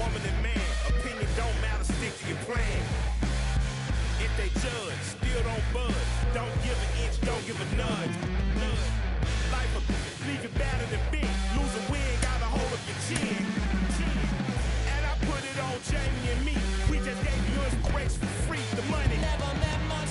woman and man, opinion don't matter, stick to your plan. If they judge, still don't budge. Don't give an inch, don't give a nudge. Life will leave you battered and bent. Lose a win, got a hold of your chin. And I put it on Jamie and me. We just gave you inspiration for free. The money never meant much.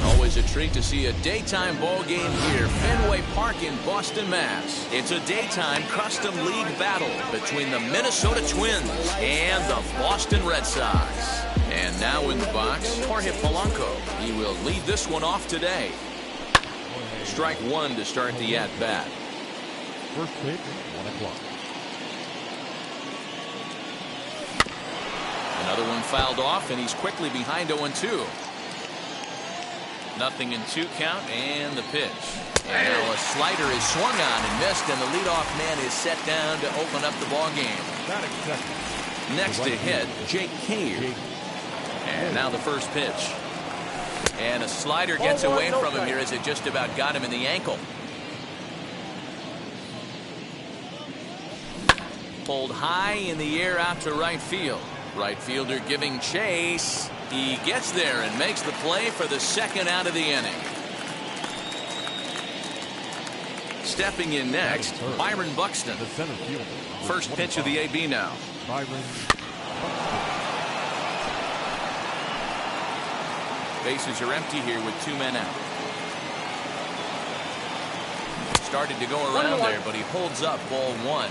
Always a treat to see a daytime ball game here, Fenway Park in Boston, Mass. It's a daytime custom league battle between the Minnesota Twins and the Boston Red Sox. And now in the box, Jorge Polanco. He will lead this one off today. Strike one to start the at-bat. First pitch, 1 o'clock. Another one fouled off, and he's quickly behind 0-2. Nothing in 2 count, and the pitch. And now a slider is swung on and missed, and the leadoff man is set down to open up the ball game. Next to hit, Jake Cave. And now the first pitch. And a slider gets away from him here as it just about got him in the ankle. Pulled high in the air out to right field. Right fielder giving chase. He gets there and makes the play for the second out of the inning. Stepping in next, Byron Buxton. First pitch of the AB now. Bases are empty here with 2 men out. Started to go around there, but he holds up ball 1.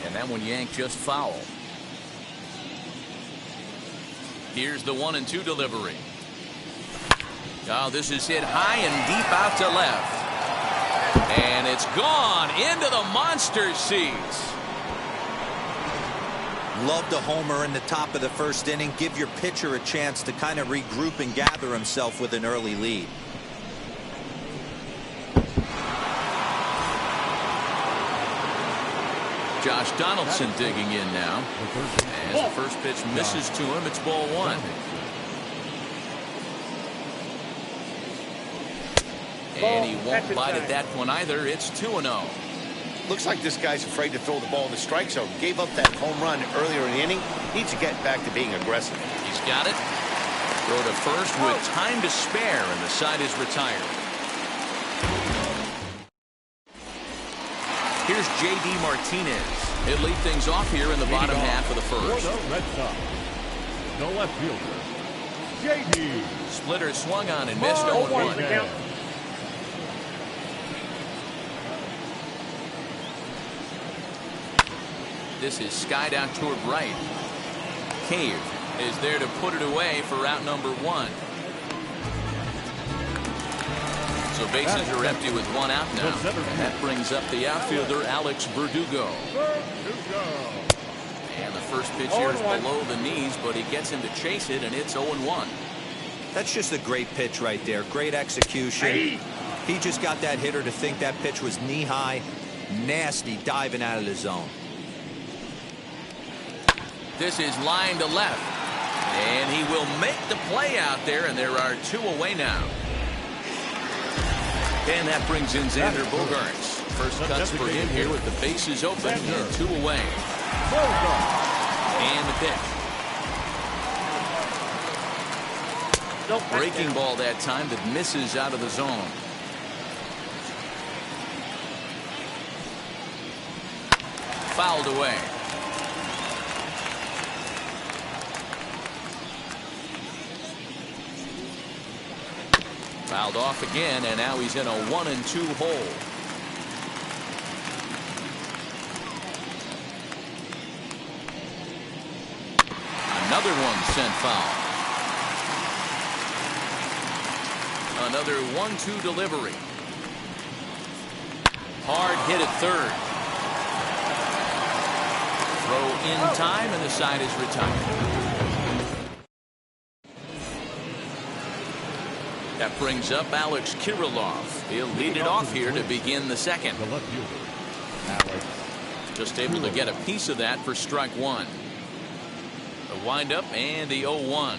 And that one yanked just foul. Here's the 1-2 delivery. Oh, this is hit high and deep out to left. And it's gone into the monster seats. Love the homer in the top of the first inning. Give your pitcher a chance to kind of regroup and gather himself with an early lead. Josh Donaldson digging in now. As the first pitch misses to him, it's ball 1. And he won't bite at that one either. It's 2-0. Looks like this guy's afraid to throw the ball in the strike zone. Gave up that home run earlier in the inning. Needs to get back to being aggressive. He's got it. Throw to first with time to spare, and the side is retired. Here's J.D. Martinez. He'll lead things off here in the bottom half of the first. No left fielder, J.D. Splitter swung on and missed 0-1. This is skied out toward right. Cave is there to put it away for out number 1. So bases are empty with 1 out now. And that brings up the outfielder, Alex Verdugo. And the first pitch here is below the knees, but he gets him to chase it, and it's 0-1. That's just a great pitch right there. Great execution. He just got that hitter to think that pitch was knee-high. Nasty diving out of the zone. This is line to left. And he will make the play out there, and there are 2 away now. And that brings in Xander Bogaerts. First cuts for him here with the bases open and 2 away. And the pitch. Breaking ball that time that misses out of the zone. Fouled away. Fouled off again, and now he's in a 1-2 hole. Another one sent foul. Another 1-2 delivery. Hard hit at third. Throw in time, and the side is retired. That brings up Alex Kirilloff. He'll lead it off here to begin the second. The left fielder, Alex. Just able to get a piece of that for strike one. A windup and the 0-1.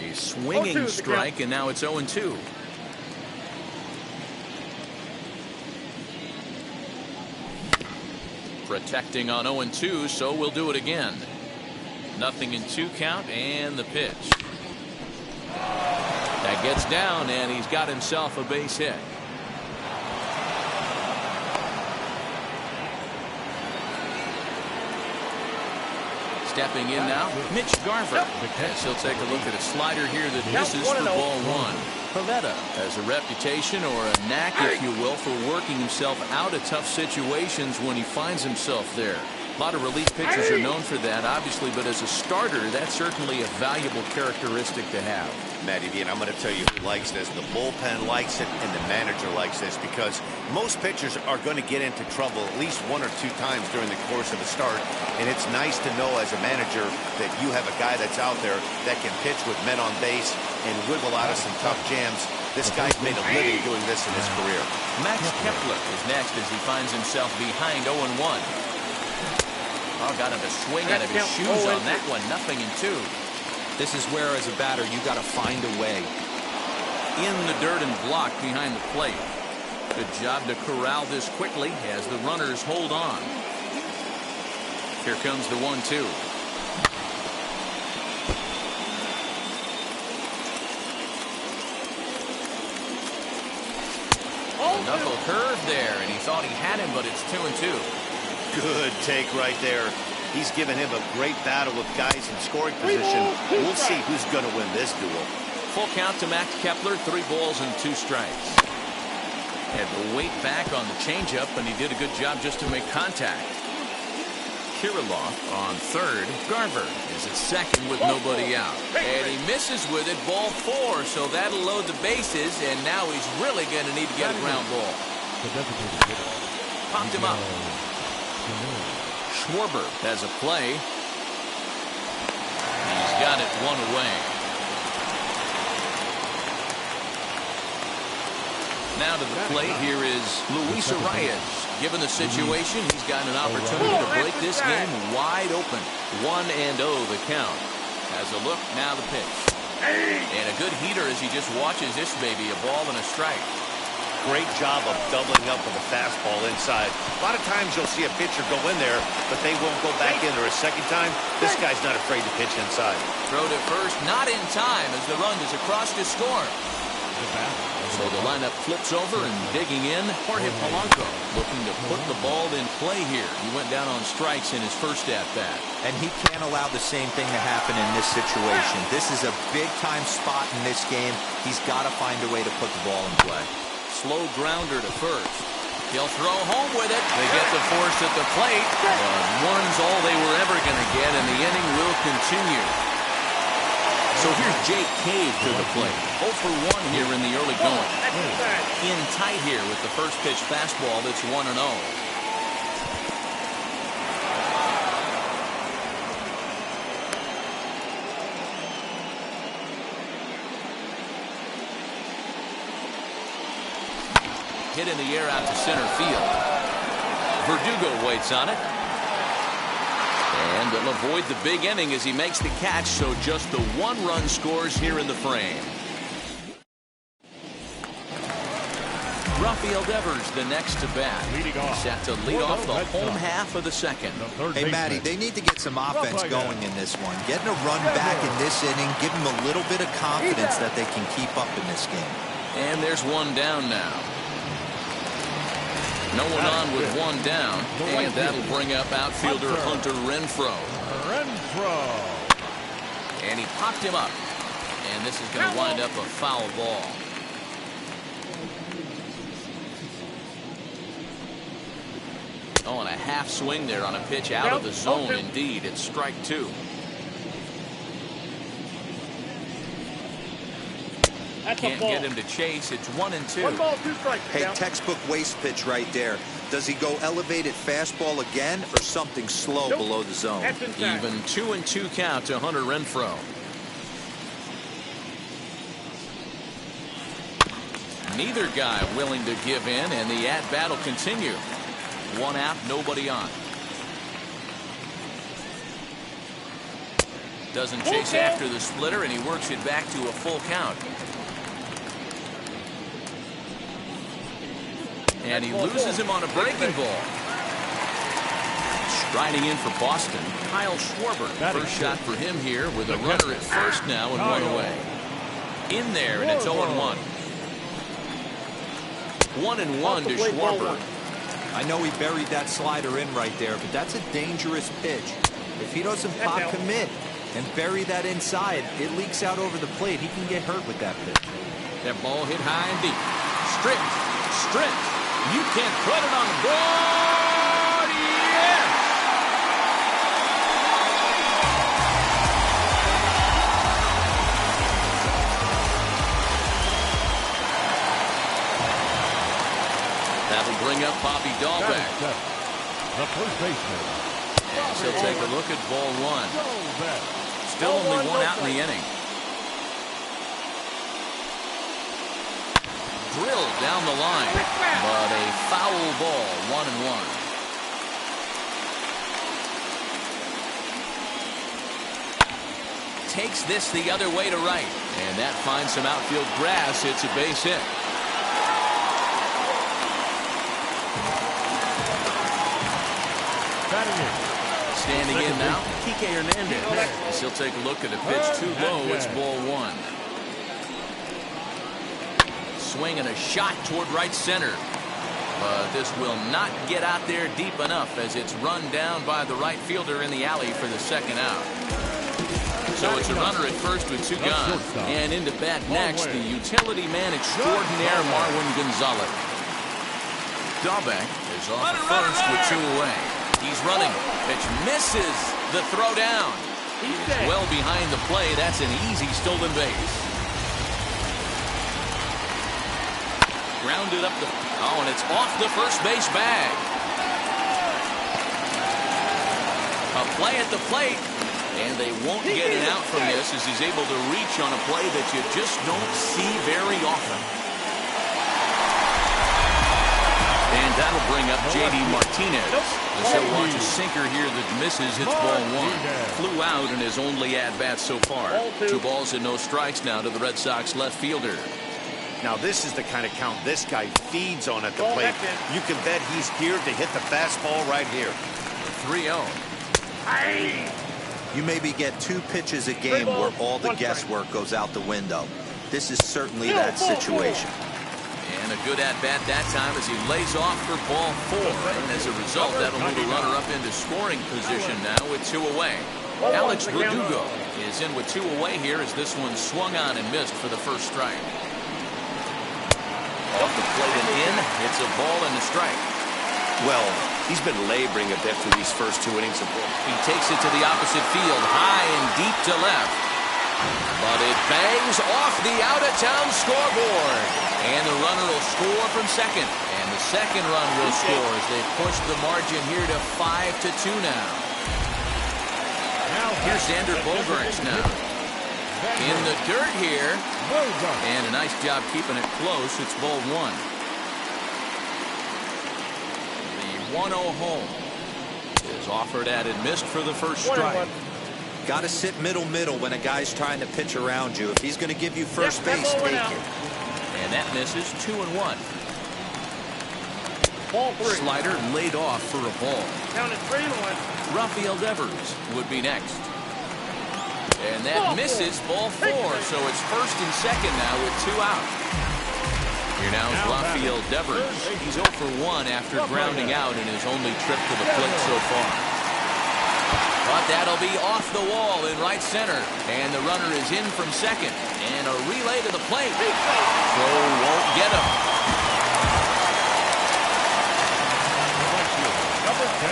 A swinging strike, and now it's 0-2. Protecting on 0-2, so we'll do it again. Nothing in 2 count, and the pitch. That gets down, and he's got himself a base hit. Stepping in now, Mitch Garver. As he'll take a look at a slider here that misses for ball 1. Pivetta has a reputation, or a knack, if you will, for working himself out of tough situations when he finds himself there. A lot of relief pitchers are known for that, obviously, but as a starter, that's certainly a valuable characteristic to have. Matty V, and I'm going to tell you who likes this. The bullpen likes it, and the manager likes this, because most pitchers are going to get into trouble at least 1 or 2 times during the course of a start, and it's nice to know as a manager that you have a guy that's out there that can pitch with men on base and wiggle out of some tough jams. This guy's made a living doing this in his career. Max Kepler is next as he finds himself behind 0-1. Oh, got him to swing out of his shoes on that one. Nothing in 2. This is where, as a batter, you got to find a way. In the dirt and blocked behind the plate. Good job to corral this quickly as the runners hold on. Here comes the 1-2. Knuckle curve there, and he thought he had him, but it's 2-2. Good take right there. He's given him a great battle with guys in scoring position. We'll see who's going to win this duel. Full count to Max Kepler, 3 balls and 2 strikes. Had to wait back on the changeup, and he did a good job just to make contact. Kirilloff on third. Garver is at second with nobody out. And he misses with it, ball 4, so that'll load the bases, and now he's really going to need to get a ground ball. Popped him up. Schwarber has a play. He's got it 1 away. Now to the plate, here is Luis Arias. Given the situation, he's got an opportunity to break this game wide open. 1-0 the count. Has a look, now the pitch. And a good heater as he just watches this baby, a ball and a strike. Great job of doubling up with the fastball inside. A lot of times you'll see a pitcher go in there, but they won't go back in there a second time. This guy's not afraid to pitch inside. Throw to first, not in time as the run is across to score. So the lineup flips over, and digging in, Jorge Polanco looking to put the ball in play here. He went down on strikes in his first at-bat. And he can't allow the same thing to happen in this situation. This is a big-time spot in this game. He's got to find a way to put the ball in play. Slow grounder to first. He'll throw home with it. They get the force at the plate. One's all they were ever going to get, and the inning will continue. So here's Jake Cave to the plate. 0 for 1 here in the early going. In tight here with the first pitch fastball that's 1-0. Hit in the air out to center field. Verdugo waits on it. And it'll avoid the big inning as he makes the catch, so just the 1 run scores here in the frame. Rafael Devers the next to bat. Set to lead off the home half of the second. Hey, Matty, they need to get some offense going in this one. Getting a run back in this inning, give them a little bit of confidence that they can keep up in this game. And there's 1 down now. No one on with 1 down, and that'll bring up outfielder Hunter Renfroe. And he popped him up, and this is going to wind up a foul ball. Oh, and a half swing there on a pitch out of the zone. Indeed, it's strike 2. Can't get him to chase. It's 1-2. 1 ball, 2 strikes. Hey, textbook waste pitch right there. Does he go elevated fastball again or something slow below the zone? Even 2-2 count to Hunter Renfroe. Neither guy willing to give in, and the at-bat will continue. 1 out, nobody on. Doesn't chase after the splitter, and he works it back to a full count. And he loses him on a breaking ball. Striding in for Boston, Kyle Schwarber. First shot for him here with a runner at first now and 1 away. In there, and it's 0-1. 1-1 to Schwarber. I know he buried that slider in right there, but that's a dangerous pitch. If he doesn't pop commit and bury that inside, it leaks out over the plate. He can get hurt with that pitch. That ball hit high and deep. Stripped. You can't put it on the board. Yeah! That'll bring up Bobby Dahlbeck. The first baseman. And she'll take a look at ball 1. Still only 1 out in the inning. Drilled down the line, but a foul ball, 1-1. Takes this the other way to right, and that finds some outfield grass. It's a base hit. Standing in now, Kike Hernandez. He'll take a look at a pitch too low. It's ball 1. Swing and a shot toward right center. But this will not get out there deep enough as it's run down by the right fielder in the alley for the second out. So it's a runner at first with 2 gone. And into bat next, the utility man extraordinaire Marwin Gonzalez. Dahlbeck is off at first with 2 away. He's running. Pitch misses the throw down. He's well behind the play. That's an easy stolen base. Grounded up the... Oh, and it's off the first base bag. A play at the plate. And they won't get it out from this as he's able to reach on a play that you just don't see very often. And that'll bring up J.D. Martinez. As he'll watch a sinker here that misses. It's ball 1. Flew out in his only at-bat so far. 2 balls and no strikes now to the Red Sox left fielder. Now this is the kind of count this guy feeds on at the plate. You can bet he's geared to hit the fastball right here. 3-0. You maybe get 2 pitches a game where all the guesswork goes out the window. This is certainly that situation. And a good at-bat that time as he lays off for ball 4. And as a result, that'll move the runner up into scoring position now with 2 away. Alex Verdugo is in with 2 away here as this one swung on and missed for the first strike. Off the plate and in. It's a ball and a strike. Well, he's been laboring a bit through these first 2 innings of ball. He takes it to the opposite field, high and deep to left. But it bangs off the out-of-town scoreboard. And the runner will score from second. And the second run will score as they push the margin here to 5-2 now. Here's Xander Bogaerts now. In the dirt here. And a nice job keeping it close. It's ball 1. The 1-0 home is offered at and missed for the first strike. Got to sit middle when a guy's trying to pitch around you. If he's going to give you first base, take it. And that misses. 2-1. Ball 3. Slider laid off for a ball. Counted 3-1. Rafael Devers would be next. And that misses. Ball 4. So it's first and second now with 2 out. Here now is Rafael Devers. He's 0 for 1 after grounding out in his only trip to the plate so far. But that'll be off the wall in right center. And the runner is in from second. And a relay to the plate. Throw won't get him.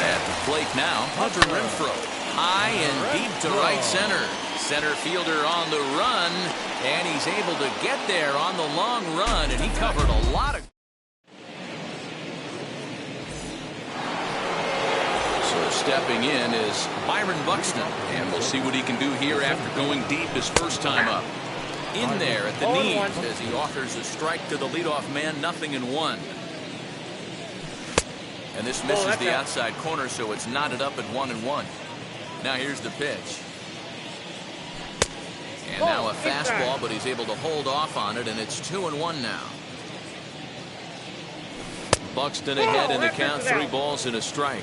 At the plate now, Hunter Renfroe. High and deep to right center. Center fielder on the run, and he's able to get there on the long run, and he covered a lot of. So stepping in is Byron Buxton, and we'll see what he can do here after going deep his first time up. In there at the knees as he offers a strike to the leadoff man, 0-1. And this misses the outside corner, so it's knotted up at 1-1. Now here's the pitch. And now a fastball, but he's able to hold off on it, and it's 2-1 now. Buxton ahead in the count, 3 balls and a strike.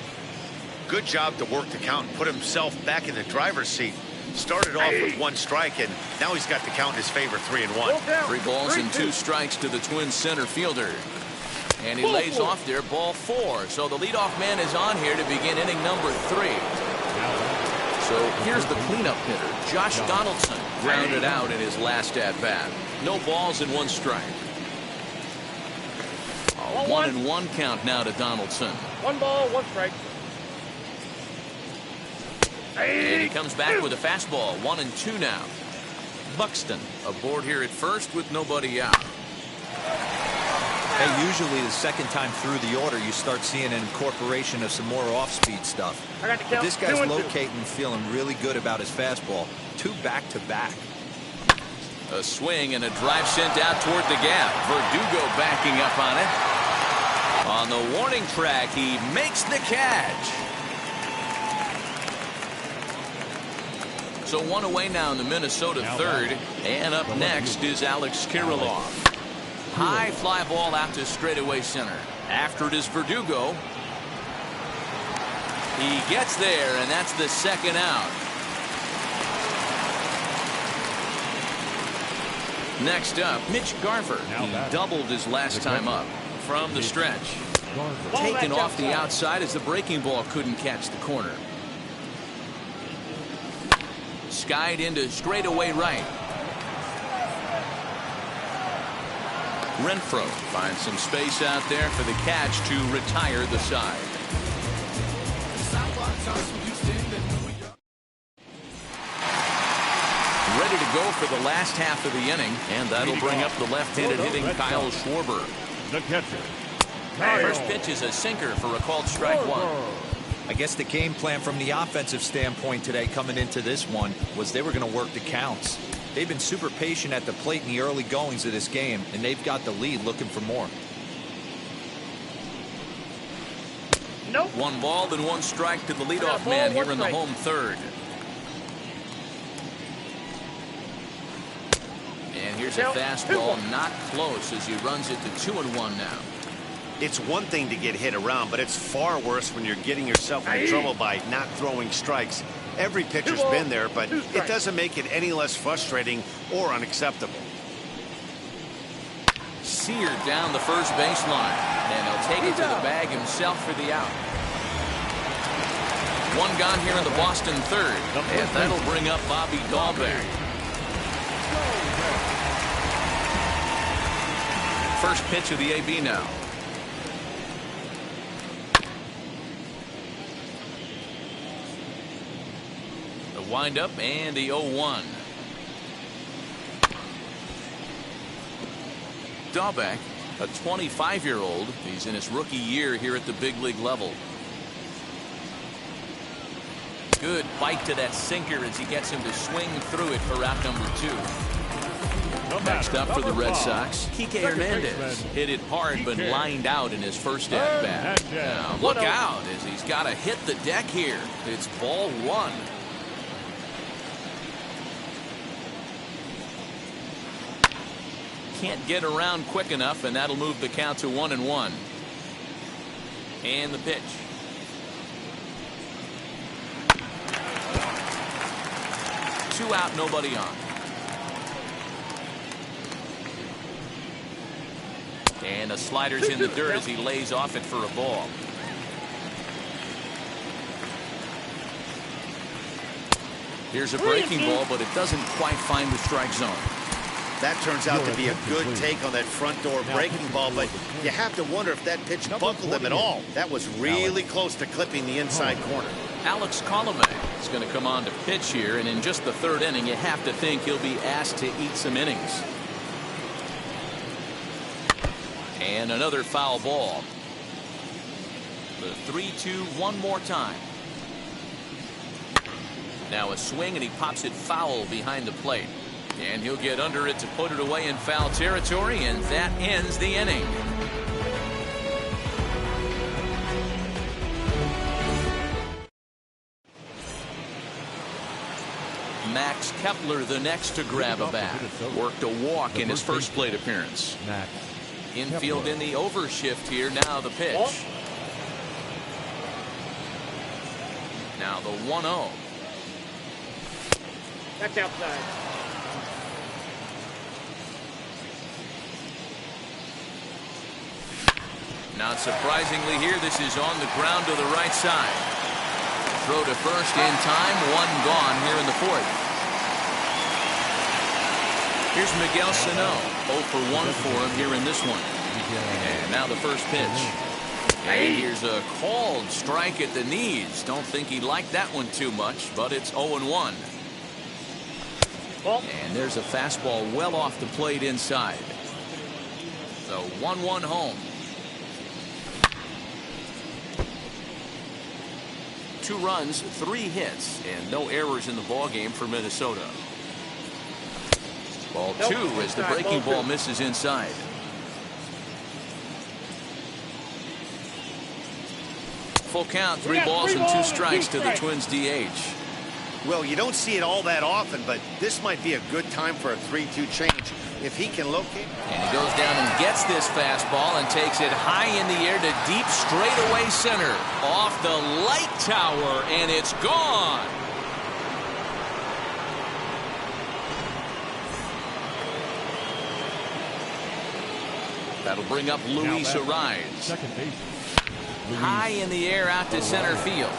Good job to work the count and put himself back in the driver's seat. Started off with 1 strike, and now he's got the count in his favor, 3-1. 3 balls and 2 strikes to the Twins center fielder. And he lays off there, ball 4. So the leadoff man is on here to begin inning number 3. So here's the cleanup hitter, Josh Donaldson, grounded out in his last at-bat. No balls and 1 strike. A 1-1 count now to Donaldson. 1 ball, 1 strike. And he comes back with a fastball, 1-2 now. Buxton aboard here at first with nobody out. Hey, usually the second time through the order, you start seeing an incorporation of some more off-speed stuff. But this guy's locating and feeling really good about his fastball. 2 back-to-back. A swing and a drive sent out toward the gap. Verdugo backing up on it. On the warning track, he makes the catch. So 1 away now in the Minnesota third. And up next is Alex Kirilloff. High fly ball out to straightaway center. After it is Verdugo. He gets there, and that's the second out. Next up, Mitch Garver. He doubled his last time up from the stretch. Taken off the outside as the breaking ball couldn't catch the corner. Skied into straightaway right. Renfroe finds some space out there for the catch to retire the side. Ready to go for the last half of the inning, and that'll bring up the left-handed hitting Kyle Schwarber. The catcher. First pitch is a sinker for a called strike 1. I guess the game plan from the offensive standpoint today coming into this one was they were going to work the counts. They've been super patient at the plate in the early goings of this game, and they've got the lead looking for more. Nope. 1 ball and 1 strike to the leadoff man here in the home third. And here's a fastball, not close as he runs it to 2-1 now. It's one thing to get hit around, but it's far worse when you're getting yourself into trouble by not throwing strikes. Every pitcher's been there, but it doesn't make it any less frustrating or unacceptable. Seared down the first baseline, and he'll take it to the bag himself for the out. 1 gone here in the Boston third, and that'll bring up Bobby Dahlbeck. First pitch of the AB now. Wind up and the 0-1. Dahlbeck, a 25-year-old. He's in his rookie year here at the big league level. Good bite to that sinker as he gets him to swing through it for out number 2. Next up for the Red Sox, Kike Hernandez hit it hard but lined out in his first at-bat. Now look out as he's got to hit the deck here. It's ball 1. Can't get around quick enough, and that'll move the count to 1-1. And the pitch. Two out, nobody on. And the slider's in the dirt as he lays off it for a ball. Here's a breaking ball, but it doesn't quite find the strike zone. That turns out to be a good take on that front door breaking ball, but you have to wonder if that pitch buckled him at all. That was really close to clipping the inside corner. Alex Colomé He's going to come on to pitch here, and in just the third inning, you have to think he'll be asked to eat some innings. And another foul ball. The 3-2 one more time. Now a swing, and he pops it foul behind the plate. And he'll get under it to put it away in foul territory, and that ends the inning. Max Kepler the next to grab a bat. Worked a walk in his first plate appearance. Infield in the overshift here. Now the pitch. Now the 1-0. That's outside. Not surprisingly here, this is on the ground to the right side. Throw to first in time, one gone here in the fourth. Here's Miguel Sano, 0 for 1 for him here in this one. And now the first pitch. And here's a called strike at the knees. Don't think he liked that one too much, but it's 0-1. And there's a fastball well off the plate inside. So 1-1 home. 2 runs, 3 hits, and no errors in the ball game for Minnesota. Ball 2 as the breaking ball misses inside. Full count, 3 balls and 2 strikes to the Twins DH. Well, you don't see it all that often, but this might be a good time for a 3-2 change. If he can locate. And he goes down and gets this fastball and takes it high in the air to deep straightaway center. Off the light tower, and it's gone. That'll bring up Luis Ariz. Second base. High in the air out to center field.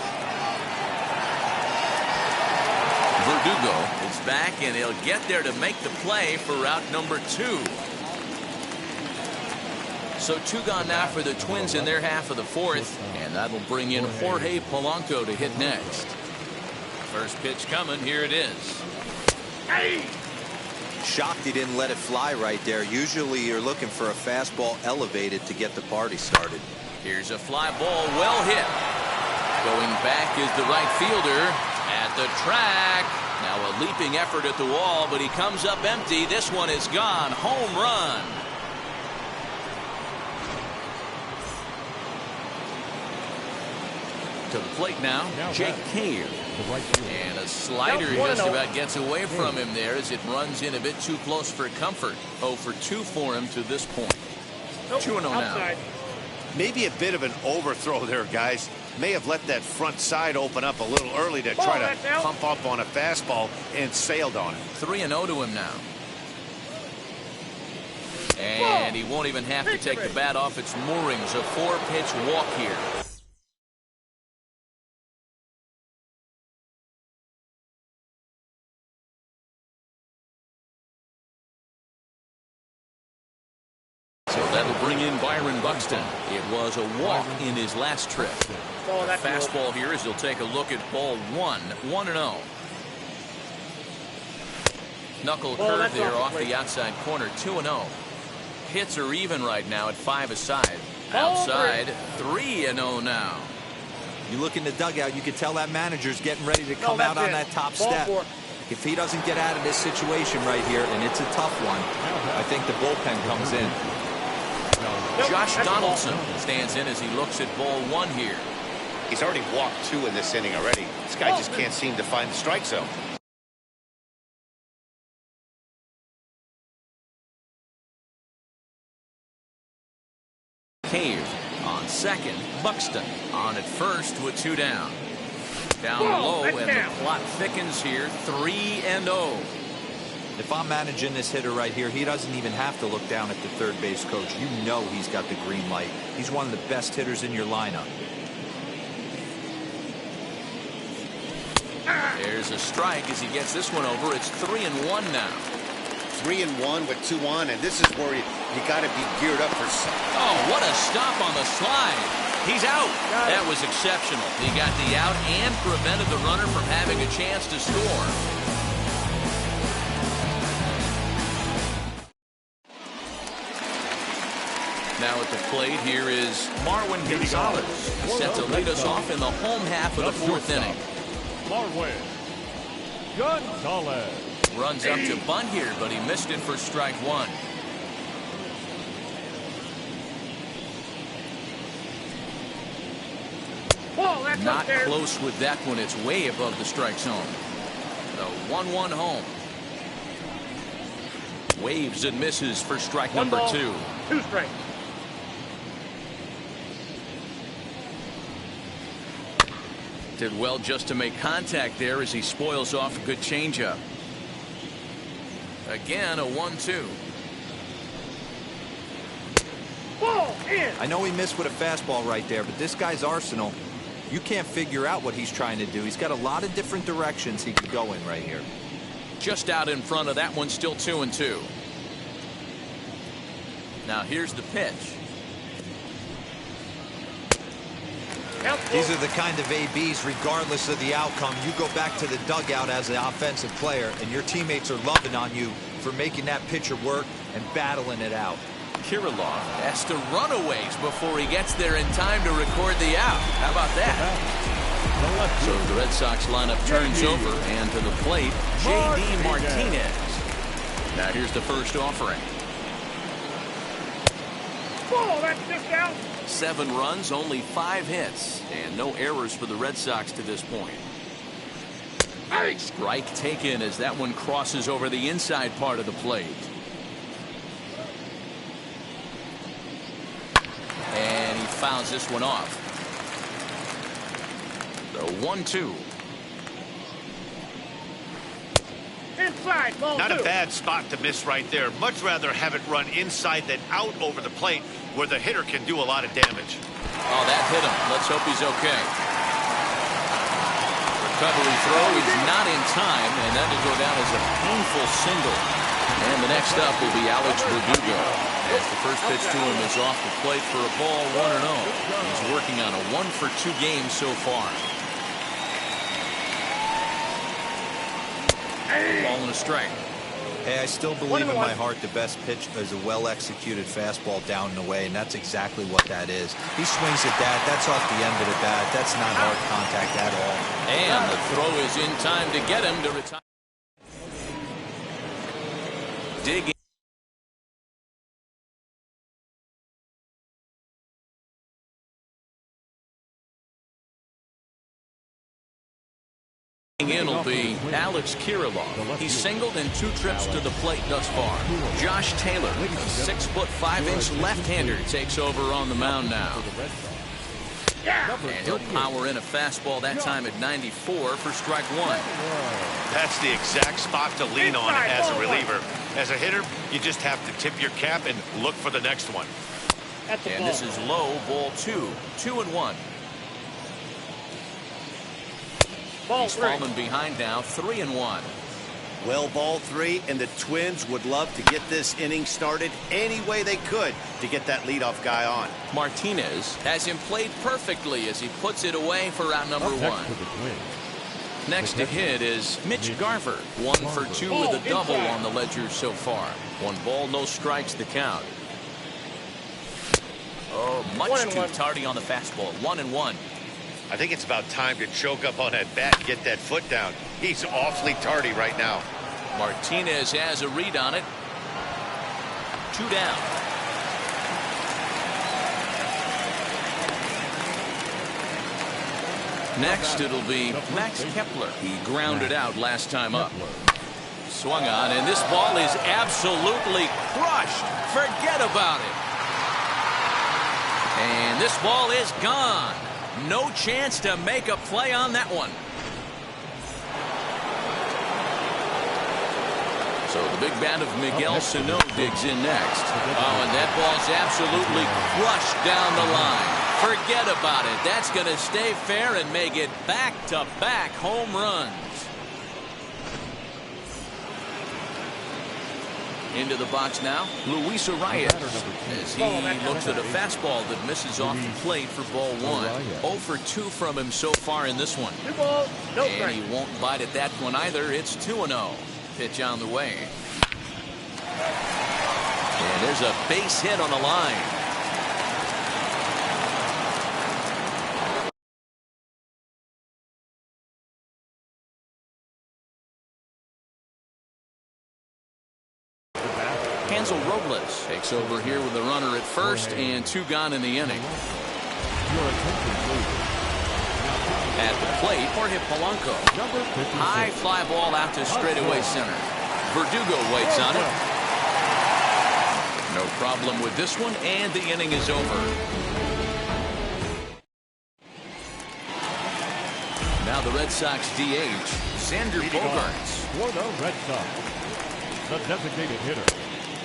Verdugo is back, and he'll get there to make the play for route number 2. So 2 gone now for the Twins in their half of the fourth, and that'll bring in Jorge Polanco to hit next. First pitch coming. Here it is. Shocked he didn't let it fly right there. Usually you're looking for a fastball elevated to get the party started. Here's a fly ball, well hit. Going back is the right fielder at the track. Now a leaping effort at the wall, but he comes up empty. This one is gone. Home run. To the plate now, Jake Cave. And a slider just about gets away from him there as it runs in a bit too close for comfort. 0 for 2 for him to this point. 2-0 now. Maybe a bit of an overthrow there, guys. May have let that front side open up a little early to try to pump up on a fastball and sailed on it. 3-0 to him now. And he won't even have to take the bat off its moorings. A 4-pitch walk here. So that'll bring in Byron Buxton. It was a walk in his last trip. Fastball here as he'll take a look at ball 1. 1-0. Knuckle curve there off the outside corner. 2-0. Hits are even right now at 5 aside. Outside 3-0 now. You look in the dugout, you can tell that manager's getting ready to come out on that top step. If he doesn't get out of this situation right here, and it's a tough one, I think the bullpen comes in. Josh Donaldson stands in as he looks at ball 1 here. He's already walked 2 in this inning already. This guy just can't seem to find the strike zone. Cave on second. Buxton on at first with 2 down. Down low, and the plot thickens here. 3-0. If I'm managing this hitter right here, he doesn't even have to look down at the third base coach. You know he's got the green light. He's one of the best hitters in your lineup. There's a strike as he gets this one over. It's 3-1 now. 3-1 with 2 on, and this is where you got to be geared up for. Oh, what a stop on the slide. He's out. That was exceptional. He got the out and prevented the runner from having a chance to score. Now at the plate, here is Marwin Gonzalez, set to lead us off in the home half of the fourth inning. Marwin Gonzalez Runs up to bunt here, but he missed it for strike one. Not close with that one. It's way above the strike zone. The 1-1 home. Waves and misses for strike number 2. 2 strikes. Did well just to make contact there as he spoils off a good changeup. Again, a 1-2. Ball in. I know he missed with a fastball right there, but this guy's arsenal, you can't figure out what he's trying to do. He's got a lot of different directions he could go in right here. Just out in front of that one, still 2-2. Now here's the pitch. These are the kind of ABs, regardless of the outcome. You go back to the dugout as an offensive player, and your teammates are loving on you for making that pitcher work and battling it out. Kirilloff has to run a ways before he gets there in time to record the out. How about that? So the Red Sox lineup turns over, and to the plate, J.D. Martinez. Now here's the first offering. Ball, that's just out. 7 runs, only 5 hits, and no errors for the Red Sox to this point. Strike taken as that one crosses over the inside part of the plate. And he fouls this one off. The 1-2. Inside, ball Not 2. a bad spot to miss right there. Much rather have it run inside than out over the plate where the hitter can do a lot of damage. Oh, that hit him. Let's hope he's okay. Recovery throw is not in time, and that'll go down as a painful single. And the next up will be Alex Verdugo. As the first pitch to him is off the plate for a ball 1-0. He's working on a 1-for-2 game so far. Ball and a strike. Hey, I still believe in my heart the best pitch is a well-executed fastball down and away, and that's exactly what that is. He swings at that. That's off the end of the bat. That's not hard contact at all. And the throw is in time to get him to retire. Dig in will be Alex Kirilloff. He's singled in 2 trips to the plate thus far. Josh Taylor, a 6'5" left-hander, takes over on the mound now. And he'll power in a fastball that time at 94 for strike 1. That's the exact spot to lean on as a reliever. As a hitter, you just have to tip your cap and look for the next one. And this is low, ball 2. 2-1. He's fallen behind now, 3-1. Well, ball 3, and the Twins would love to get this inning started any way they could to get that leadoff guy on. Martinez has him played perfectly as he puts it away for out number 1. Next to hit is Mitch Garver. 1 for 2 with a double on the ledger so far. 1 ball, no strikes the count. Oh, much too tardy on the fastball. 1-1. I think it's about time to choke up on that bat and get that foot down. He's awfully tardy right now. Martinez has a read on it. 2 down. Next, it'll be Max Kepler. He grounded out last time up. Swung on, and this ball is absolutely crushed. Forget about it. And this ball is gone. No chance to make a play on that one. So the big bat of Miguel Sano digs in next. Oh, and that ball's absolutely crushed down the line. Forget about it. That's going to stay fair and make it back-to-back home runs. Into the box now, Luis Arias, as he looks at a fastball that misses off the plate for ball 1. 0 for 2 from him so far in this one. 2 balls, no And strike. he won't bite at that one either. It's 2-0. Pitch on the way. And there's a base hit on the line. Hansel Robles takes over here with a runner at first and 2 gone in the inning. At the plate, Jorge Polanco. High fly ball out to straightaway center. Verdugo waits on it. No problem with this one, and the inning is over. Now the Red Sox DH, Xander Bogaerts. For the Red Sox, the designated hitter.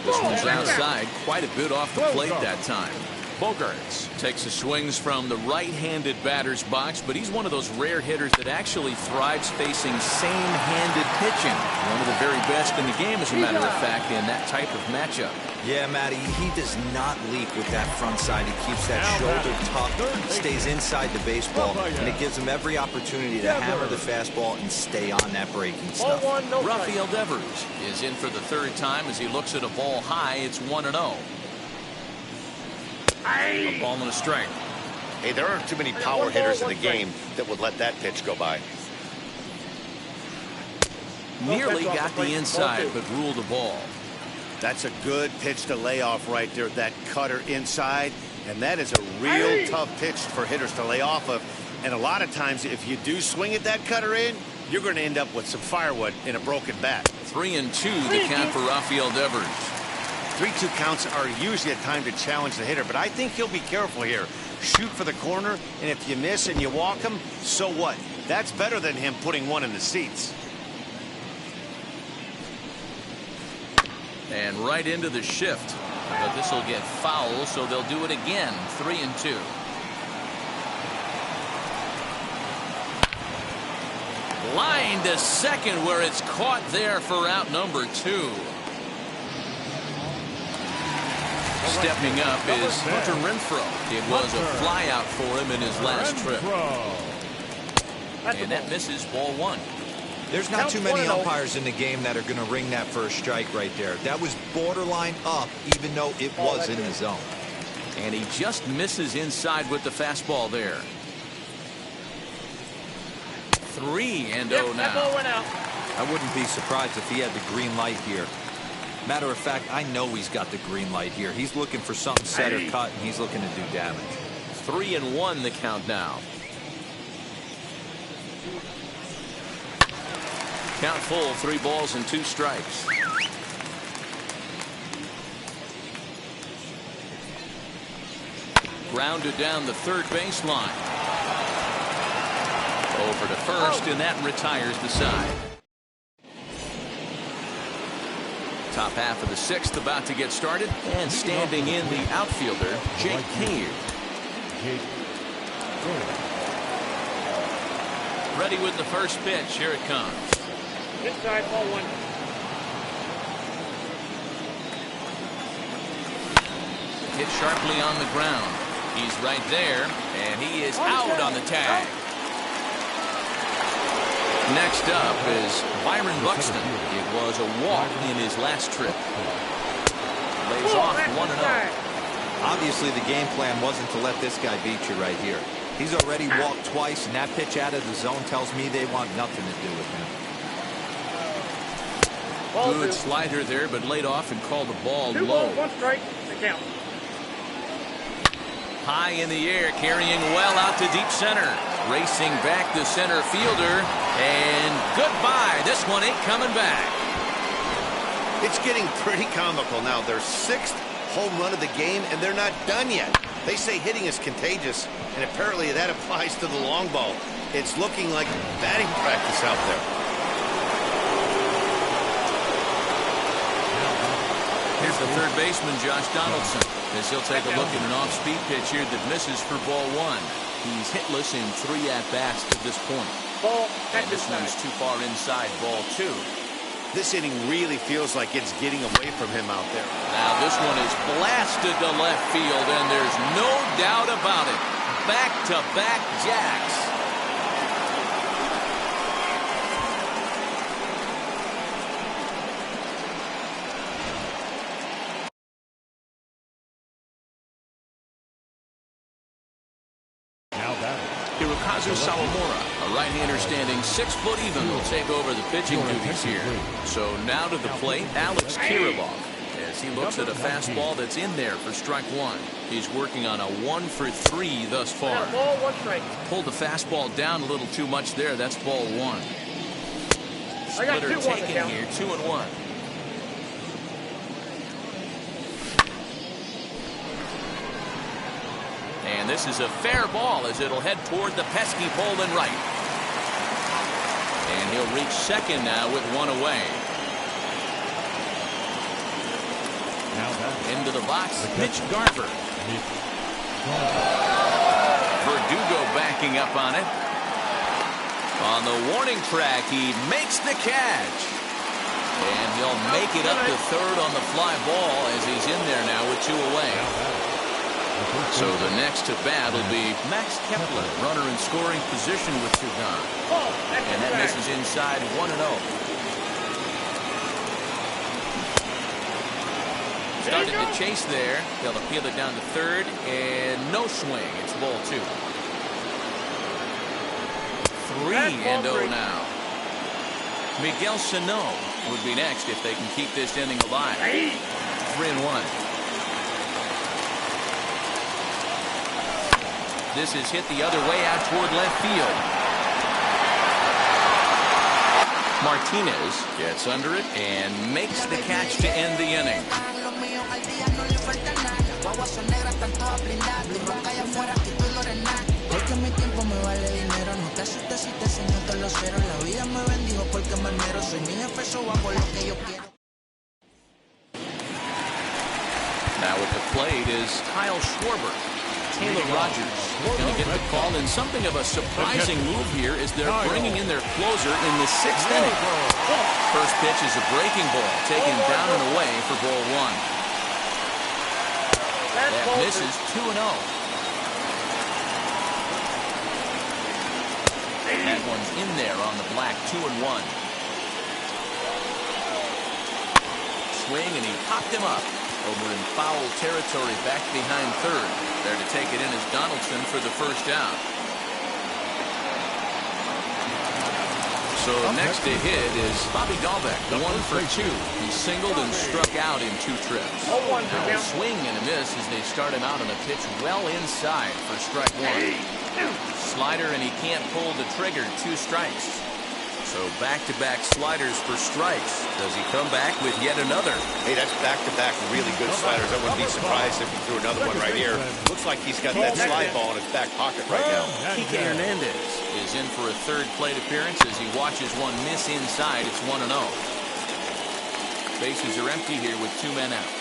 This one's outside, quite a bit off the plate that time. Bogaerts takes the swings from the right-handed batter's box, but he's one of those rare hitters that actually thrives facing same-handed pitching. One of the very best in the game, as a matter of fact, in that type of matchup. Yeah, Matty, he does not leak with that front side. He keeps that shoulder tucked, stays inside the baseball, and it gives him every opportunity to hammer the fastball and stay on that breaking stuff. Ball 1, no strike. Rafael Devers is in for the 3rd time as he looks at a ball high. It's 1-0. A ball and a strike. Hey, there aren't too many power hitters in the game that would let that pitch go by. Nearly got the inside, but ruled a ball. That's a good pitch to lay off right there, that cutter inside. And that is a real tough pitch for hitters to lay off of. And a lot of times, if you do swing at that cutter in, you're going to end up with some firewood in a broken bat. 3-2 the count for Rafael Devers. 3-2 counts are usually a time to challenge the hitter, but I think he'll be careful here. Shoot for the corner, and if you miss and you walk him, so what? That's better than him putting one in the seats. And right into the shift. But this will get foul, so they'll do it again. 3-2. Line to second, where it's caught there for out number 2. Stepping up is Hunter Renfroe. It was a fly out for him in his last trip. And that misses ball 1. There's not too many umpires in the game that are going to ring that first strike right there. That was borderline up, even though it was in the zone. And he just misses inside with the fastball there. 3-0 That ball went out. I wouldn't be surprised if he had the green light here. Matter of fact, I know he's got the green light here. He's looking for something set or cut, and he's looking to do damage. 3-1 the count now. Count full, 3 balls and 2 strikes. Grounded down the third baseline. Over to first, and that retires the side. Top half of the 6th about to get started, and standing in the outfielder, Jake Cave. Ready with the first pitch. Here it comes. Inside, ball 1. Hit sharply on the ground. He's right there, and he is out on the tag. Next up is Byron Buxton. It was a walk in his last trip. Lays off 1-0. Obviously, the game plan wasn't to let this guy beat you right here. He's already walked twice, and that pitch out of the zone tells me they want nothing to do with him. Good slider there, but laid off and called the ball 2 low. balls, 1 strike. The count. High in the air, carrying well out to deep center. Racing back the center fielder, and goodbye. This one ain't coming back. It's getting pretty comical now. Their 6th home run of the game, and they're not done yet. They say hitting is contagious, and apparently that applies to the long ball. It's looking like batting practice out there. Here's the third baseman, Josh Donaldson, as he'll take a look at an off-speed pitch here that misses for ball 1. He's hitless in 3 at-bats to this point. Ball, And this one's too far inside, ball 2. This inning really feels like it's getting away from him out there. Now this one is blasted to left field, and there's no doubt about it. Back-to-back jacks. Hirokazu Sawamura, a right-hander standing 6 foot even, will take over the pitching duties here. So now to the plate, Alex Kirilov, as he looks at a fastball that's in there for strike one. He's working on a 1 for 3 thus far. Ball, 1 strike. Pulled the fastball down a little too much there. That's ball 1. I got Splitter 2-1 taken here, 2-1. And this is a fair ball as it'll head toward the pesky pole and right. And he'll reach second now with 1 away. Into the box, Mitch Garver. Verdugo backing up on it. On the warning track, he makes the catch. And he'll make it up to third on the fly ball as he's in there now with 2 away. So the next to bat will be Max Kepler, runner in scoring position with 2 gone. And that misses inside 1-0. Started to chase there. They'll appeal it down to third, and no swing. It's ball 2. 3-0 now. Miguel Sano would be next if they can keep this inning alive. 3-1. This is hit the other way out toward left field. Martinez gets under it and makes the catch to end the inning. Now at the plate is Kyle Schwarber. Taylor Rogers is going to get the call, and something of a surprising move here is they're bringing in their closer in the 6th inning. First pitch is a breaking ball, taken down and away for ball 1. That misses 2-0. That one's in there on the black, 2-1. Swing, and he popped him up. Over in foul territory, back behind third. There to take it in is Donaldson for the first down. So next to hit is Bobby Dahlbeck, 1 for 2. He singled and struck out in 2 trips. Now a swing and a miss as they start him out on a pitch well inside for strike 1. Slider, and he can't pull the trigger. 2 strikes. So back-to-back sliders for strikes. Does he come back with yet another? Hey, that's back-to-back really good sliders. I wouldn't be surprised if he threw another one right here. Looks like he's got that slide ball in his back pocket right now. Kike Hernandez is in for a 3rd plate appearance as he watches one miss inside. It's 1-0. Bases are empty here with 2 men out.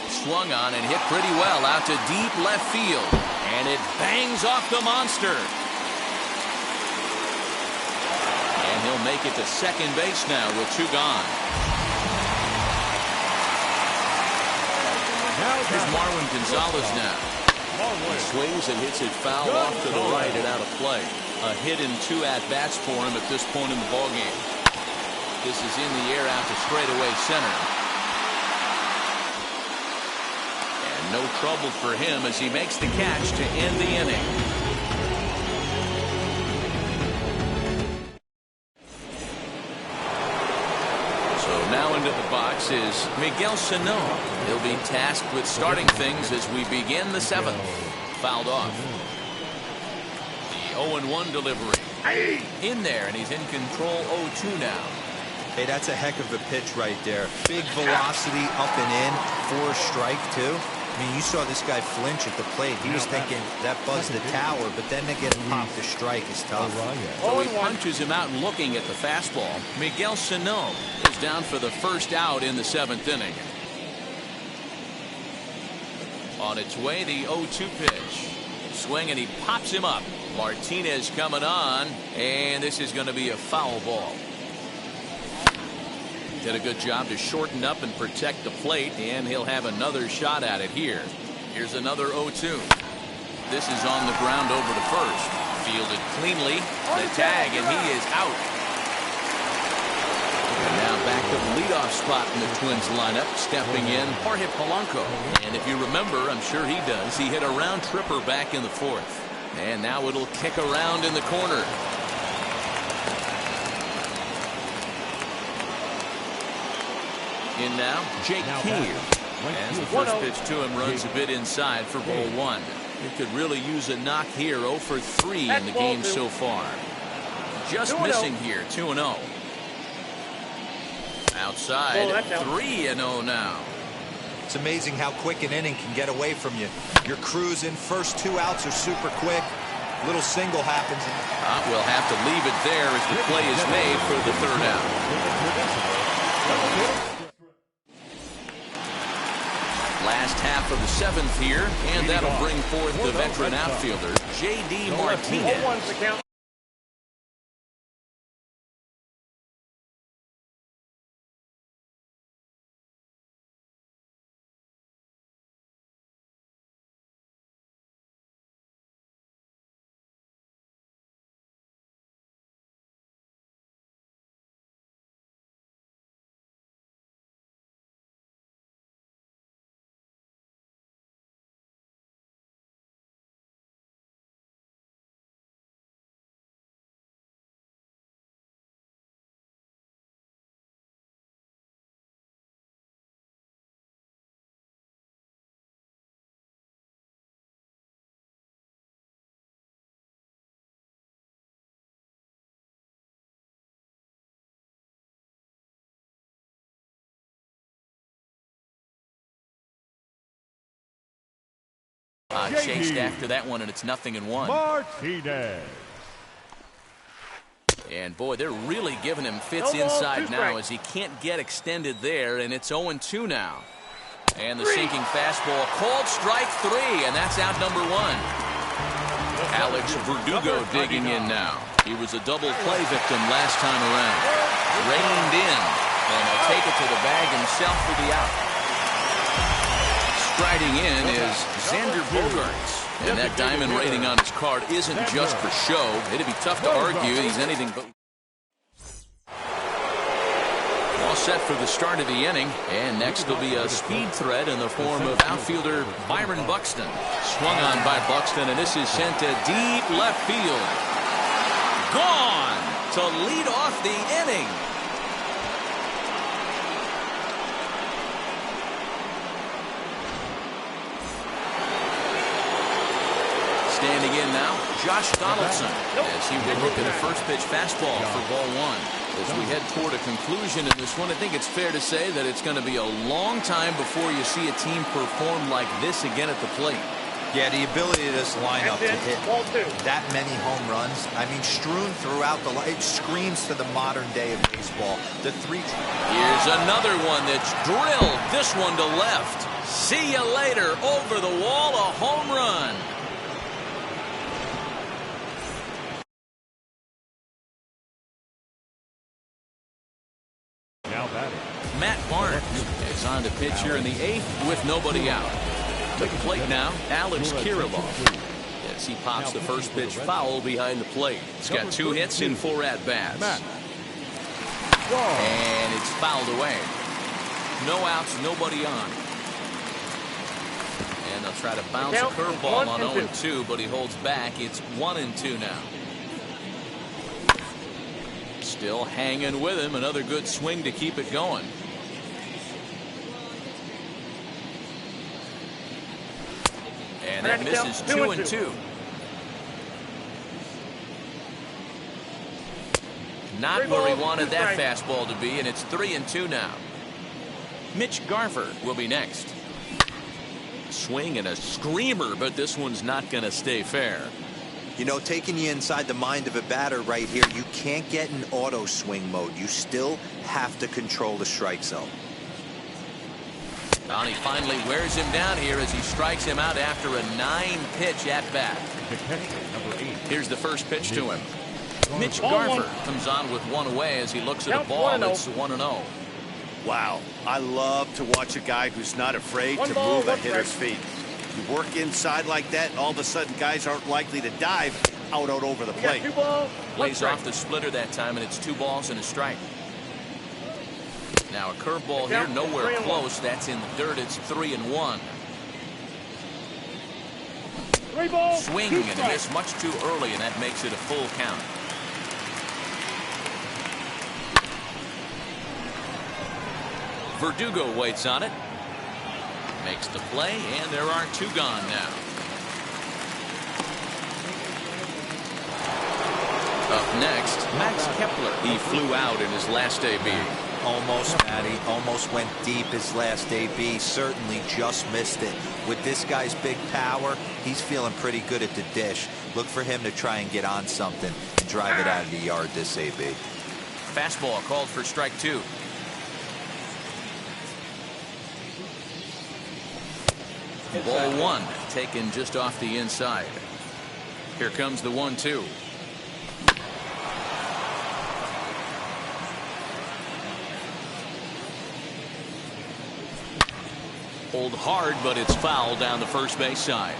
Swung on and hit pretty well out to deep left field. And it bangs off the monster. He'll make it to second base now with 2 gone. Here's Marwin Gonzalez now. He swings and hits it foul off to the right and out of play. A hit in 2 at-bats for him at this point in the ballgame. This is in the air out to straightaway center. And no trouble for him as he makes the catch to end the inning. Now into the box is Miguel Sano. He'll be tasked with starting things as we begin the 7th. Fouled off. The 0-1 delivery. In there, and he's in control 0-2 now. Hey, that's a heck of a pitch right there. Big velocity up and in. 4 strike, too. I mean, you saw this guy flinch at the plate. He was thinking that buzzed the tower, but then to get him popped to strike is tough. So he punches him out and looking at the fastball. Miguel Sano is down for the first out in the 7th inning. On its way, the 0-2 pitch. Swing, and he pops him up. Martinez coming on, and this is going to be a foul ball. Did a good job to shorten up and protect the plate, and he'll have another shot at it here. Here's another 0-2. This is on the ground over to first. Fielded cleanly. The tag, and he is out. And now back to the leadoff spot in the Twins lineup. Stepping in, Jorge Polanco. And if you remember, I'm sure he does, he hit a round tripper back in the fourth. And now it'll kick around in the corner. In now, Jake Key. And the first pitch to him runs a bit inside for ball one. He could really use a knock here. 0 for 3 in the game so far. Just missing here. 2-0. Outside. 3-0 now. It's amazing how quick an inning can get away from you. You're cruising. First 2 outs are super quick. Little single happens. We'll have to leave it there as the play is made for the 3rd out. Last half of the 7th here, and that'll bring forth the veteran outfielder, J.D. Martinez. Chased after that one, and it's 0-1. Martinez. And boy, they're really giving him fits inside now as he can't get extended there, and it's 0-2 now. And the sinking fastball called strike 3, and that's out number 1. Alex Verdugo digging in now. He was a double play victim last time around. Reined in, and he'll take it to the bag himself for the out. Striding in is Xander Bogaerts. And that diamond rating on his card isn't just for show. It'd be tough to argue he's anything but. All set for the start of the inning. And next will be a speed threat in the form of outfielder Byron Buxton. Swung on by Buxton, and this is sent to deep left field. Gone to lead off the inning. Standing in now, Josh Donaldson, as he will look at a first pitch fastball for ball 1. As we head toward a conclusion in this one, I think it's fair to say that it's going to be a long time before you see a team perform like this again at the plate. Yeah, the ability of this lineup to hit that many home runs, I mean, strewn throughout the line, it screams to the modern day of baseball. The 3. Here's another one that's drilled. This one to left. See you later. Over the wall, a home run. Matt Barnes is on the pitch here in the 8th with nobody out. To the plate now, Alex Kirilloff. As he pops the first pitch foul behind the plate. He's got 2 hits in 4 at-bats. And it's fouled away. No outs, nobody on. And they'll try to bounce a curveball on 0-2, but he holds back. It's 1-2 now. Still hanging with him. Another good swing to keep it going. And that misses 2-2. Not where he wanted that fastball to be, and it's 3-2 now. Mitch Garver will be next. Swing and a screamer, but this one's not going to stay fair. You know, taking you inside the mind of a batter right here, you can't get in auto swing mode. You still have to control the strike zone. And he finally wears him down here as he strikes him out after a 9-pitch at-bat. Here's the first pitch to him. Mitch Garver comes on with 1 away as he looks at a ball. It's 1-0. Wow, I love to watch a guy who's not afraid to move a hitter's feet. You work inside like that, and all of a sudden guys aren't likely to dive out over the plate. Lays off the splitter that time, and it's 2 balls and a strike. Now a curveball here, nowhere close. That's in the dirt. It's 3-1. Swing and a miss much too early, and that makes it a full count. Verdugo waits on it. Makes the play, and there are 2 gone now. Up next, Max Kepler. He flew out in his last AB. Almost, Matty. Almost went deep his last AB. Certainly just missed it. With this guy's big power, he's feeling pretty good at the dish. Look for him to try and get on something and drive it out of the yard this AB. Fastball called for strike 2. Ball 1 taken just off the inside. Here comes the 1-2. Hold hard, but it's foul down the first base side.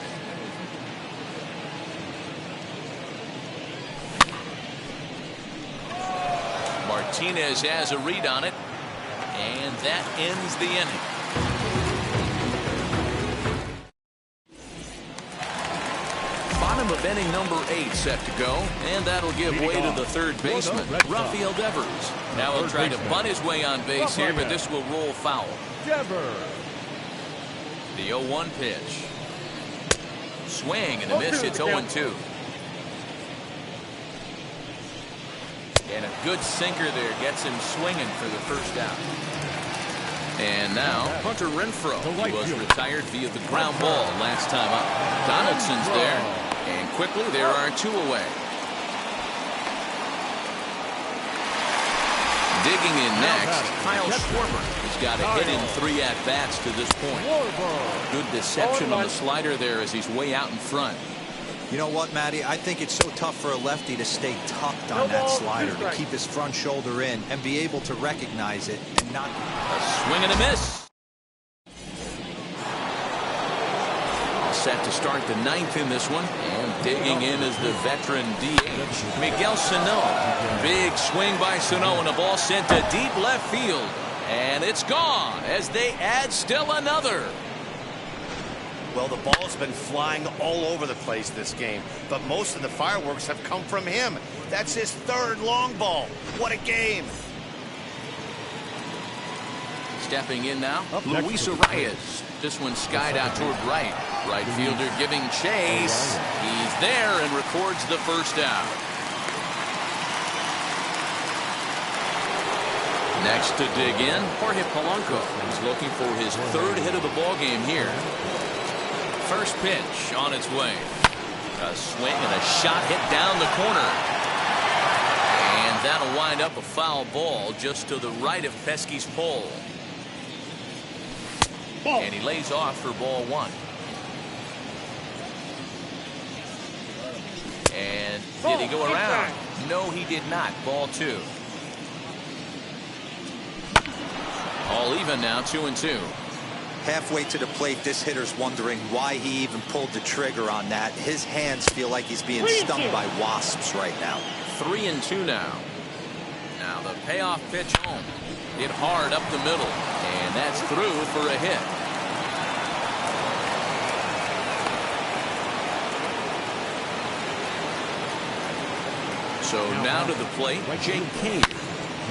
Martinez has a read on it, and that ends the inning. Bottom of inning number 8 set to go, and that'll give way to the third baseman, Rafael Devers. Now he'll try to bunt his way on base here, but this will roll foul. The 0-1 pitch. Swing and a miss. It's 0-2. And a good sinker there gets him swinging for the first out. And now Hunter Renfroe. He was retired via the ground ball last time up. Donaldson's there, and quickly there are 2 away. Digging in next, Kyle Schwarber. He's got a hit in 3 at-bats to this point. Good deception on the slider there as he's way out in front. You know what, Matty? I think it's so tough for a lefty to stay tucked on that slider, to keep his front shoulder in and be able to recognize it and not... A swing and a miss. All set to start the 9th in this one. And digging in is the veteran DH, Miguel Sano. Big swing by Sano, and a ball sent to deep left field. And it's gone as they add still another. Well, the ball's been flying all over the place this game, but most of the fireworks have come from him. That's his 3rd long ball. What a game. Stepping in now, Luis Arias. This one skied out toward right. Right fielder giving chase. He's there and records the first out. Next to dig in, Jorge Polanco. He's looking for his 3rd hit of the ball game here. First pitch on its way. A swing and a shot hit down the corner. And that'll wind up a foul ball just to the right of Pesky's pole. And he lays off for ball 1. And did he go around? No, he did not. Ball 2. All even now, 2-2. Halfway to the plate, this hitter's wondering why he even pulled the trigger on that. His hands feel like he's being stung by wasps right now. 3-2 now. Now the payoff pitch home. Hit hard up the middle, and that's through for a hit. So now to the plate, Jake Cave.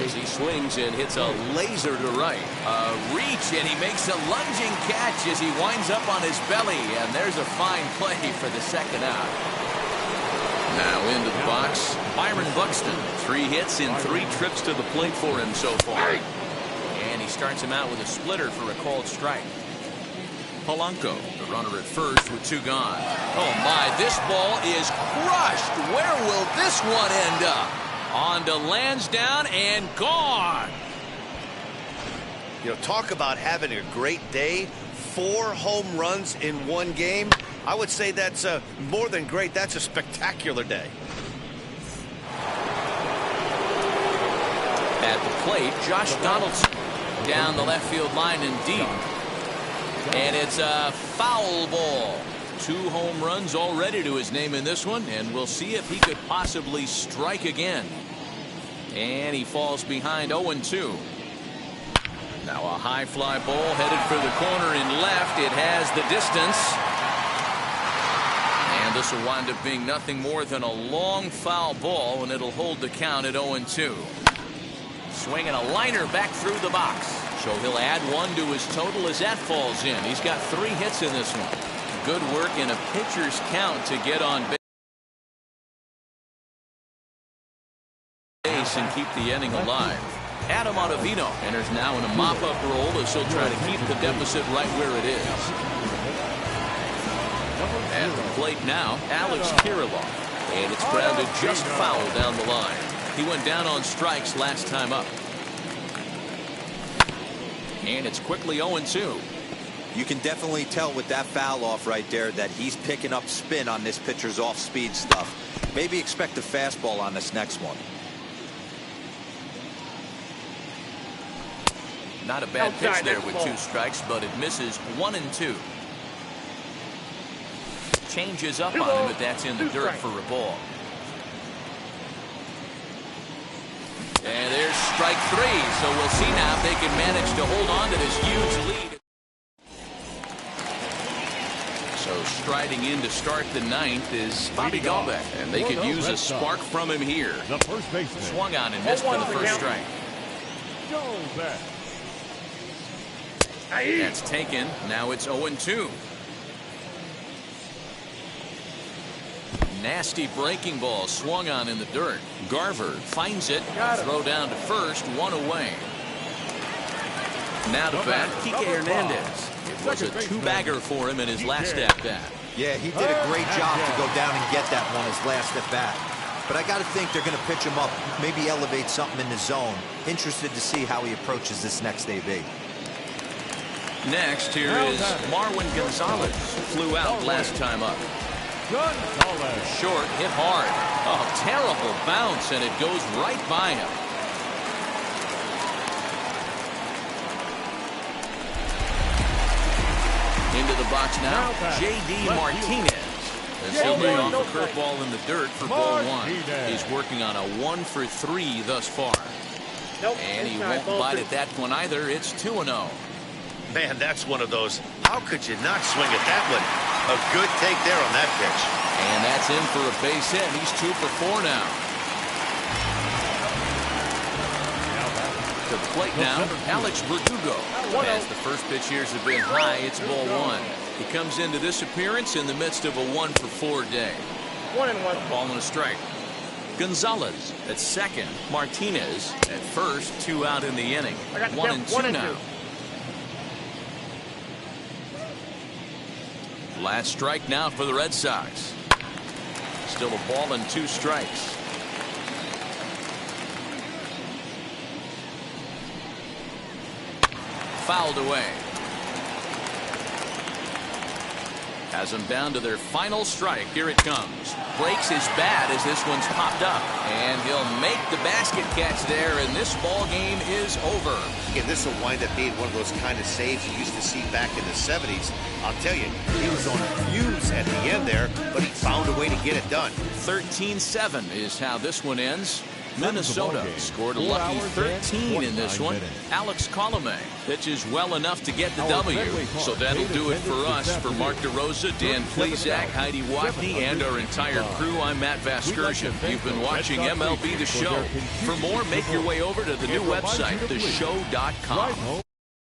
As he swings and hits a laser to right. A reach, and he makes a lunging catch as he winds up on his belly. And there's a fine play for the 2nd out. Now into the box, Byron Buxton. 3 hits in 3 trips to the plate for him so far. And he starts him out with a splitter for a called strike. Polanco, the runner at first with 2 gone. Oh my, this ball is crushed. Where will this one end up? On to Lansdowne and gone. You know, talk about having a great day. 4 home runs in 1 game. I would say that's more than great. That's a spectacular day. At the plate, Josh Donaldson. Down the left field line and deep. And it's a foul ball. 2 home runs already to his name in this one, and we'll see if he could possibly strike again. And he falls behind 0-2. Now a high fly ball headed for the corner in left. It has the distance. And this will wind up being nothing more than a long foul ball, and it'll hold the count at 0-2. Swinging a liner back through the box. So he'll add 1 to his total as that falls in. He's got 3 hits in this one. Good work in a pitcher's count to get on base and keep the inning alive. Adam Ottavino enters now in a mop-up role as he'll try to keep the deficit right where it is. At the plate now, Alex Kirilloff. And it's grounded just foul down the line. He went down on strikes last time up. And it's quickly 0-2. You can definitely tell with that foul off right there that he's picking up spin on this pitcher's off-speed stuff. Maybe expect a fastball on this next one. Not a bad pitch there with 2 strikes, but it misses 1-2. Changes up on him, but that's in the dirt for a ball. And there's strike 3, so we'll see now if they can manage to hold on to this huge lead. So striding in to start the 9th is Bobby Dalbec, and they could use a spark from him here. The first baseman. Swung on and missed for the first strike. That's taken. Now it's 0-2. Nasty breaking ball swung on in the dirt. Garver finds it. Throw down to first. 1 away. Now to bat, Kike Hernandez. It was a 2-bagger for him in his last at-bat. Yeah, he did a great job to go down and get that one his last at-bat. But I got to think they're going to pitch him up, maybe elevate something in the zone. Interested to see how he approaches this next AB. Next, here is Marwin Gonzalez. Flew out last time up. Short, hit hard. Oh, terrible bounce, and it goes right by him. Into the box now, J.D. Martinez. As he'll lay off a curveball in the dirt for ball 1. He's working on a 1 for 3 thus far. And he won't bite at that one either. It's 2-0. Man, that's one of those. How could you not swing at that one? A good take there on that pitch. And that's in for a base hit. He's 2 for 4 now. To the plate now, Alex Verdugo. As the first pitch here has been high, it's ball 1. He comes into this appearance in the midst of a 1 for 4 day. 1-1. Ball and a strike. Gonzalez at second. Martinez at first. 2 out in the inning. 1-2 now. Last strike now for the Red Sox. Still a ball and 2 strikes. Fouled away. Has them down to their final strike. Here it comes. Breaks his bat as this one's popped up. And he'll make the basket catch there, and this ball game is over. And this will wind up being one of those kind of saves you used to see back in the 70s. I'll tell you, he was on a fuse at the end there, but he found a way to get it done. 13-7 is how this one ends. Minnesota scored a lucky 13 in this one. Alex Colomé pitches well enough to get the W. So that'll do it for us. For Mark DeRosa, Dan Plesac, Heidi Watney, and our entire crew, I'm Matt Vasgersian. You've been watching MLB The Show. For more, make your way over to the new website, theshow.com.